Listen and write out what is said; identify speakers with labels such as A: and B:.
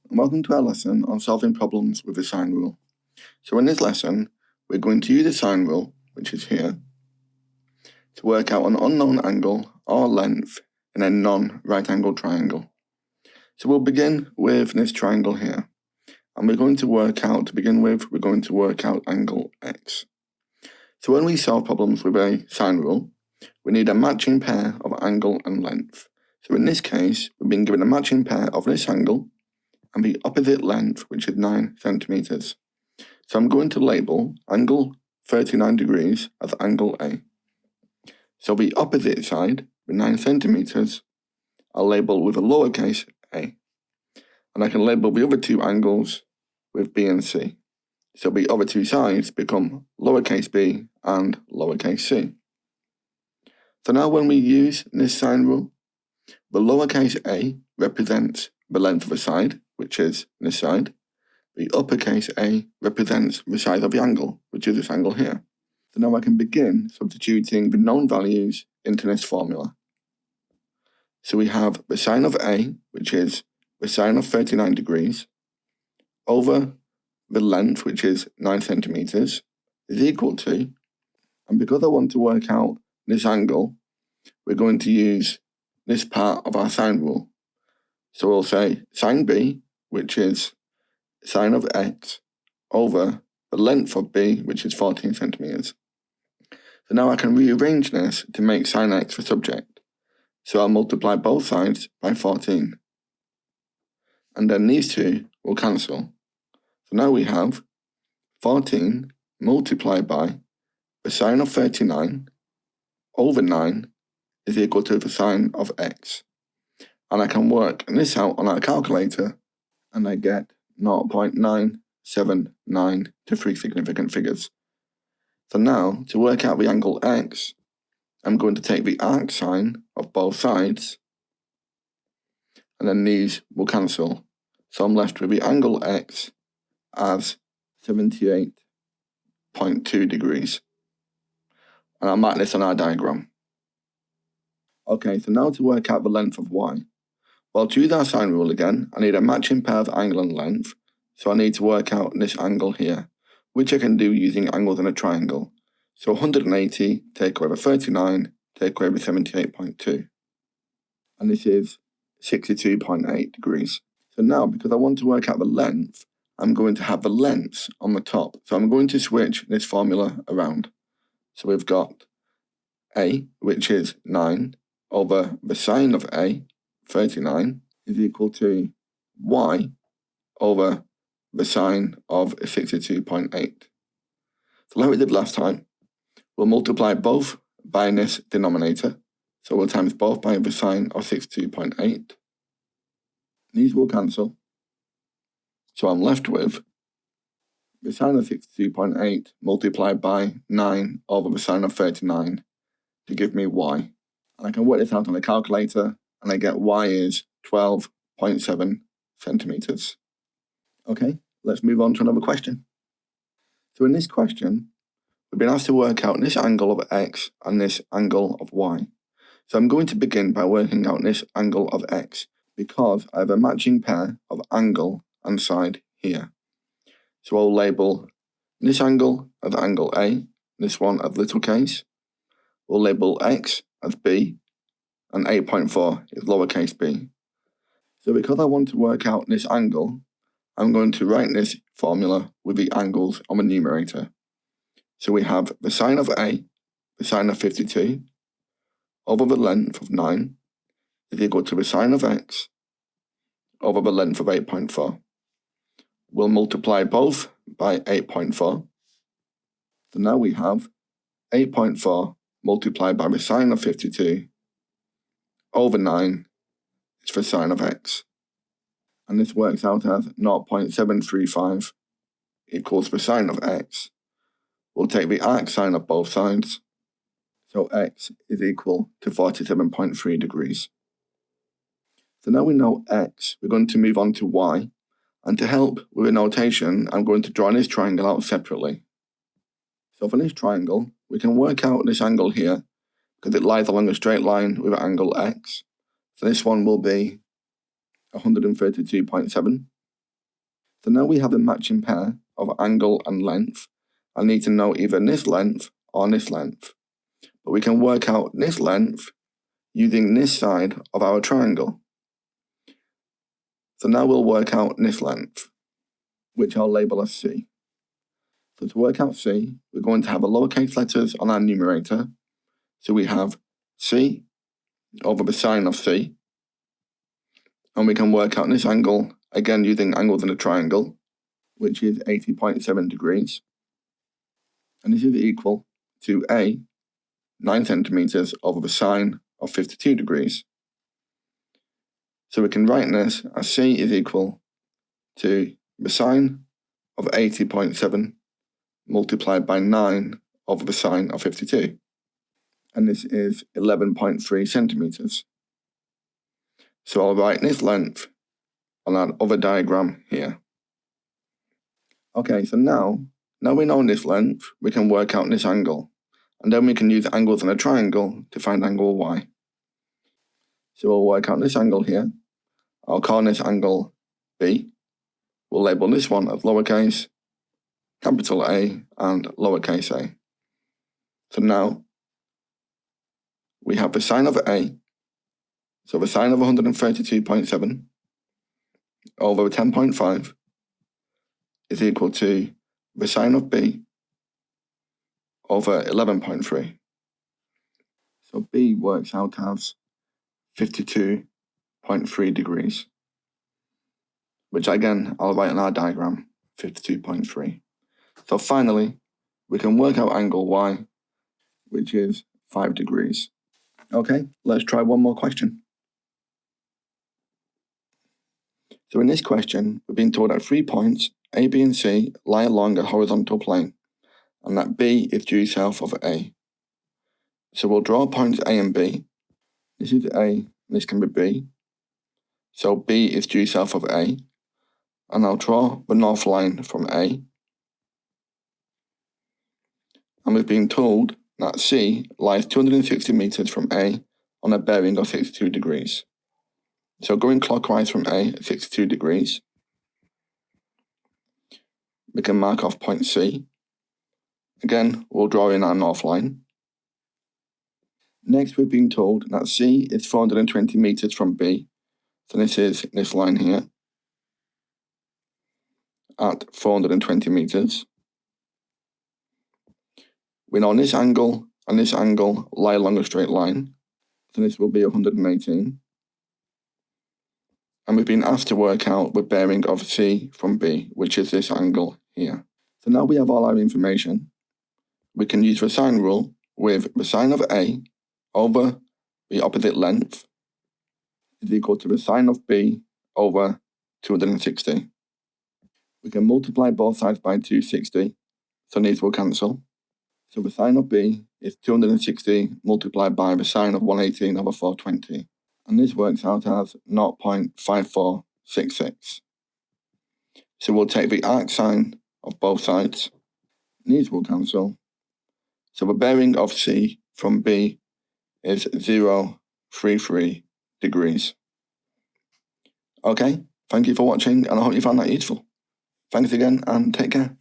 A: and welcome to our lesson on solving problems with the sine rule. So in this lesson, we're going to use the sine rule, which is here, to work out an unknown angle or length in a non-right angled triangle. So we'll begin with this triangle here, and we're going to work out angle x. So when we solve problems with a sine rule, we need a matching pair of angle and length. So in this case, we've been given a matching pair of this angle and the opposite length, which is 9 centimeters. So I'm going to label angle 39 degrees as angle A. So the opposite side, with 9 centimeters, I'll label with a lowercase a. And I can label the other two angles with B and C. So the other two sides become lowercase b and lowercase c. So now when we use this sine rule, the lowercase a represents the length of the side, which is this side. The uppercase a represents the size of the angle, which is this angle here. So now I can begin substituting the known values into this formula. So we have the sine of a, which is the sine of 39 degrees, over the length, which is 9 centimeters, is equal to, and because I want to work out this angle, we're going to use this part of our sine rule. So we'll say sine b, which is sine of x, over the length of b, which is 14 centimeters. So now I can rearrange this to make sine x the subject. So I'll multiply both sides by 14. And then these two will cancel. So now we have 14 multiplied by the sine of 39 over 9 is equal to the sine of x. And I can work this out on our calculator, and I get 0.979 to three significant figures. So now, to work out the angle x, I'm going to take the arc sine of both sides, and then these will cancel. So I'm left with the angle x as 78.2 degrees. And I'll mark this on our diagram. Okay, so now to work out the length of y. Well, to use our sine rule again, I need a matching pair of angle and length. So I need to work out this angle here, which I can do using angles in a triangle. So 180 take away the 39, take away the 78.2. And this is 62.8 degrees. So now, because I want to work out the length, I'm going to have the lengths on the top. So I'm going to switch this formula around. So we've got a, which is 9, over the sine of a, 39, is equal to y over the sine of 62.8. So like we did last time, we'll multiply both by this denominator. So we'll times both by the sine of 62.8. These will cancel. So I'm left with the sine of 62.8 multiplied by 9 over the sine of 39 to give me y. And I can work this out on a calculator, and I get y is 12.7 centimeters. Okay, let's move on to another question. So in this question, we've been asked to work out this angle of x and this angle of y. So I'm going to begin by working out this angle of x because I have a matching pair of angle and side here. So I'll label this angle as angle A, this one as little case. We'll label x as b, and 8.4 is lowercase b. So because I want to work out this angle, I'm going to write this formula with the angles on the numerator. So we have the sine of a, the sine of 52, over the length of 9 is equal to the sine of x over the length of 8.4. We'll multiply both by 8.4. So now we have 8.4 multiplied by the sine of 52 over 9 is the sine of x. And this works out as 0.735 equals the sine of x. We'll take the arc sine of both sides. So x is equal to 47.3 degrees. So now we know x, we're going to move on to y. And to help with the notation, I'm going to draw this triangle out separately. So for this triangle, we can work out this angle here because it lies along a straight line with angle x. So this one will be 132.7. So now we have a matching pair of angle and length. I need to know either this length or this length. But we can work out this length using this side of our triangle. So now we'll work out this length, which I'll label as C. So to work out C, we're going to have a lowercase letters on our numerator. So we have C over the sine of C. And we can work out this angle, again using angles in a triangle, which is 80.7 degrees. And this is equal to A, 9 centimeters over the sine of 52 degrees. So we can write this as C is equal to the sine of 80.7 multiplied by 9 over the sine of 52. And this is 11.3 centimeters. So I'll write this length on that other diagram here. Okay, so now we know this length, we can work out this angle. And then we can use angles in a triangle to find angle Y. So we'll work out this angle here. I'll call this angle B. We'll label this one as lowercase, capital A, and lowercase a. So now we have the sine of A. So the sine of 132.7 over 10.5 is equal to the sine of B over 11.3. So B works out as 52.3 degrees, which again, I'll write on our diagram, 52.3. So finally, we can work out angle Y, which is 5 degrees. Okay, let's try one more question. So in this question, we're being told that 3 points, A, B, and C, lie along a horizontal plane, and that B is due south of A. So we'll draw points A and B. This is A, and this can be B. So B is due south of A, and I'll draw the north line from A. And we've been told that C lies 260 meters from A on a bearing of 62 degrees. So going clockwise from A at 62 degrees, we can mark off point C. Again, we'll draw in our north line. Next, we've been told that C is 420 meters from B. So this is this line here at 420 meters. We know this angle and this angle lie along a straight line. So this will be 118. And we've been asked to work out the bearing of C from B, which is this angle here. So now we have all our information. We can use the sine rule with the sine of A over the opposite length is equal to the sine of B over 260. We can multiply both sides by 260, so these will cancel. So the sine of B is 260 multiplied by the sine of 118 over 420. And this works out as 0.5466. So we'll take the arc sine of both sides. These will cancel. So the bearing of C from B is 0.33 degrees. Okay, thank you for watching, and I hope you found that useful. Thanks again, and take care.